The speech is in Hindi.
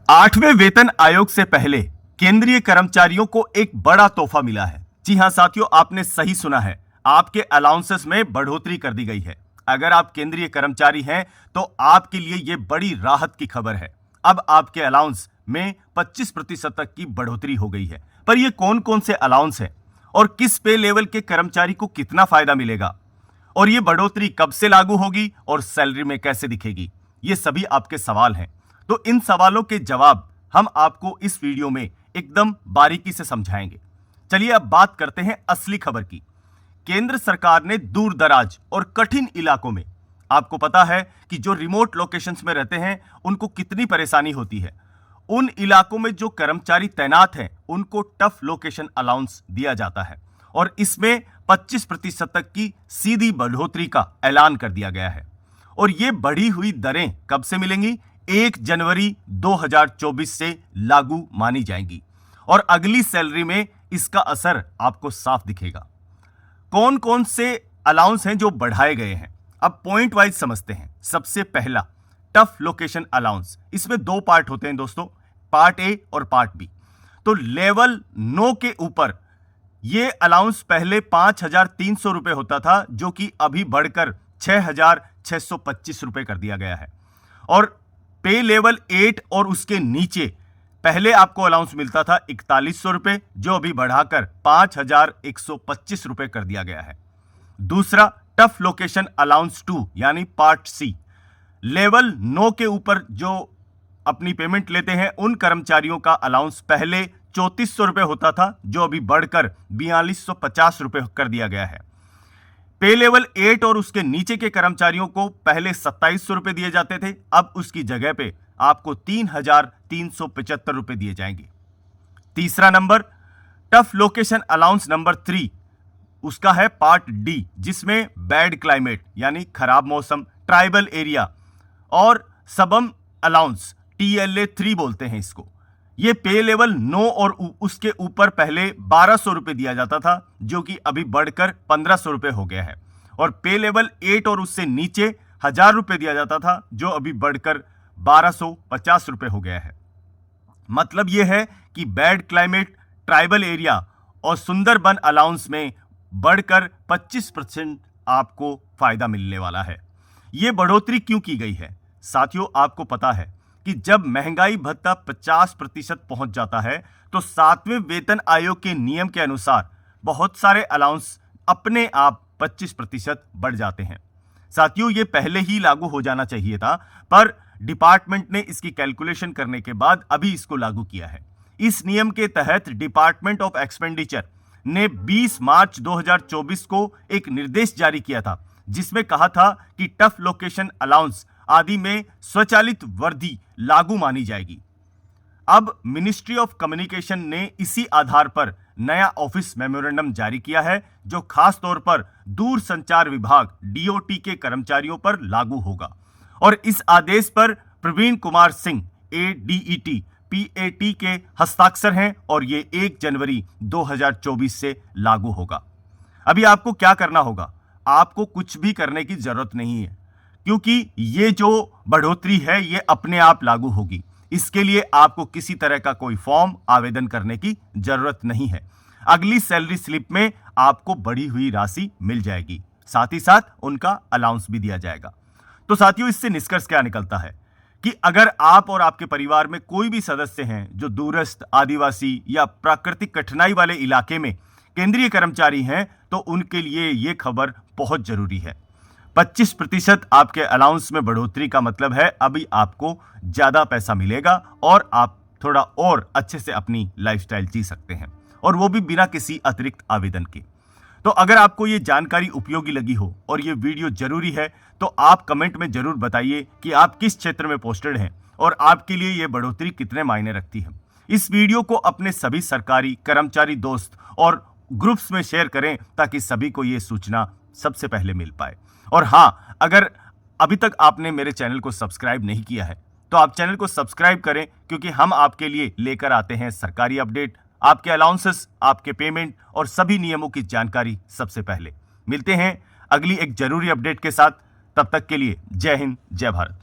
8वें वेतन आयोग से पहले केंद्रीय कर्मचारियों को एक बड़ा तोहफा मिला है। जी हां साथियों, आपने सही सुना है, आपके अलाउंसेस में बढ़ोतरी कर दी गई है। अगर आप केंद्रीय कर्मचारी हैं तो आपके लिए यह बड़ी राहत की खबर है। अब आपके अलाउंस में 25% तक की बढ़ोतरी हो गई है। पर यह कौन कौन से अलाउंस हैं और किस पे लेवल के कर्मचारी को कितना फायदा मिलेगा और यह बढ़ोतरी कब से लागू होगी और सैलरी में कैसे दिखेगी, ये सभी आपके सवाल हैं। तो इन सवालों के जवाब हम आपको इस वीडियो में एकदम बारीकी से समझाएंगे। चलिए अब बात करते हैं असली खबर की। केंद्र सरकार ने दूर दराज और कठिन इलाकों में, आपको पता है कि जो रिमोट लोकेशंस में रहते हैं उनको कितनी परेशानी होती है, उन इलाकों में जो कर्मचारी तैनात हैं उनको टफ लोकेशन अलाउंस दिया जाता है और इसमें 25% तक की सीधी बढ़ोतरी का ऐलान कर दिया गया है। और ये बढ़ी हुई दरें कब से मिलेंगी? 1 जनवरी 2024 से लागू मानी जाएंगी और अगली सैलरी में इसका असर आपको साफ दिखेगा। कौन कौन से अलाउंस हैं जो बढ़ाए गए हैं, अब पॉइंट वाइज समझते हैं। सबसे पहला टफ लोकेशन अलाउंस, इसमें 2 पार्ट होते हैं दोस्तों, पार्ट ए और पार्ट बी। तो लेवल 9 के ऊपर यह अलाउंस पहले 5,300 रुपए होता था, जो कि अभी बढ़कर 6,625 रुपए कर दिया गया है। और पे लेवल 8 और उसके नीचे पहले आपको अलाउंस मिलता था 4100 रुपए, जो अभी बढ़ाकर 5,125 रुपए कर दिया गया है। दूसरा टफ लोकेशन अलाउंस 2 यानी पार्ट सी, लेवल 9 के ऊपर जो अपनी पेमेंट लेते हैं उन कर्मचारियों का अलाउंस पहले 3400 रुपए होता था, जो अभी बढ़कर 4250 रुपए कर दिया गया है। पे लेवल 8 और उसके नीचे के कर्मचारियों को पहले 2700 रुपए दिए जाते थे, अब उसकी जगह पे आपको 3,375 रुपए दिए जाएंगे। तीसरा number tough location allowance number 3, उसका है पार्ट डी, जिसमें बैड क्लाइमेट यानी खराब मौसम, ट्राइबल एरिया और सबम अलाउंस TLA 3 बोलते हैं इसको। यह पे लेवल 9 और उसके ऊपर पहले 1200 रुपए दिया जाता था, जो कि अभी बढ़कर 1500 रुपए हो गया है। और पे लेवल 8 और उससे नीचे 1000 रुपए दिया जाता था, जो अभी बढ़कर 1250 रुपए हो गया है। मतलब यह है कि बैड क्लाइमेट, ट्राइबल एरिया और सुंदरबन अलाउंस में बढ़कर 25% आपको फायदा मिलने वाला है। यह बढ़ोतरी क्यों की गई है? साथियों, आपको पता है कि जब महंगाई भत्ता 50% पहुंच जाता है तो 7वें वेतन आयोग के नियम के अनुसार बहुत सारे अलाउंस अपने आप 25% बढ़ जाते हैं। साथियों, यह पहले ही लागू हो जाना चाहिए था, पर डिपार्टमेंट ने इसकी कैलकुलेशन करने के बाद अभी इसको लागू किया है। इस नियम के तहत डिपार्टमेंट ऑफ एक्सपेंडिचर ने 20 मार्च 2024 को एक निर्देश जारी किया था, जिसमें कहा था कि टफ लोकेशन अलाउंस आदि में स्वचालित वृद्धि लागू मानी जाएगी। अब मिनिस्ट्री ऑफ कम्युनिकेशन ने इसी आधार पर नया ऑफिस मेमोरेंडम जारी किया है, जो खास तौर पर दूर संचार विभाग DOT के कर्मचारियों पर लागू होगा। और इस आदेश पर प्रवीण कुमार सिंह ADET PAT के हस्ताक्षर हैं और ये 1 जनवरी 2024 से लागू होगा। अभी आपको क्या करना होगा? आपको कुछ भी करने की जरूरत नहीं है, क्योंकि ये जो बढ़ोतरी है ये अपने आप लागू होगी। इसके लिए आपको किसी तरह का कोई फॉर्म आवेदन करने की जरूरत नहीं है। अगली सैलरी स्लिप में आपको बढ़ी हुई राशि मिल जाएगी, साथ ही साथ उनका अलाउंस भी दिया जाएगा। तो साथियों, इससे निष्कर्ष क्या निकलता है कि अगर आप और आपके परिवार में कोई भी सदस्य हैं जो दूरस्थ, आदिवासी या प्राकृतिक कठिनाई वाले इलाके में केंद्रीय कर्मचारी हैं, तो उनके लिए यह खबर बहुत जरूरी है। 25% आपके अलाउंस में बढ़ोतरी का मतलब है अभी आपको ज्यादा पैसा मिलेगा और आप थोड़ा और अच्छे से अपनी लाइफस्टाइल जी सकते हैं, और वो भी बिना किसी अतिरिक्त आवेदन के। तो अगर आपको ये जानकारी उपयोगी लगी हो और ये वीडियो जरूरी है, तो आप कमेंट में जरूर बताइए कि आप किस क्षेत्र में पोस्टेड हैं और आपके लिए ये बढ़ोतरी कितने मायने रखती है। इस वीडियो को अपने सभी सरकारी कर्मचारी दोस्त और ग्रुप्स में शेयर करें, ताकि सभी को ये सूचना सबसे पहले मिल पाए। और हाँ, अगर अभी तक आपने मेरे चैनल को सब्सक्राइब नहीं किया है तो आप चैनल को सब्सक्राइब करें, क्योंकि हम आपके लिए लेकर आते हैं सरकारी अपडेट, आपके अलाउंसेस, आपके पेमेंट और सभी नियमों की जानकारी सबसे पहले। मिलते हैं अगली एक जरूरी अपडेट के साथ, तब तक के लिए जय हिंद, जय भारत।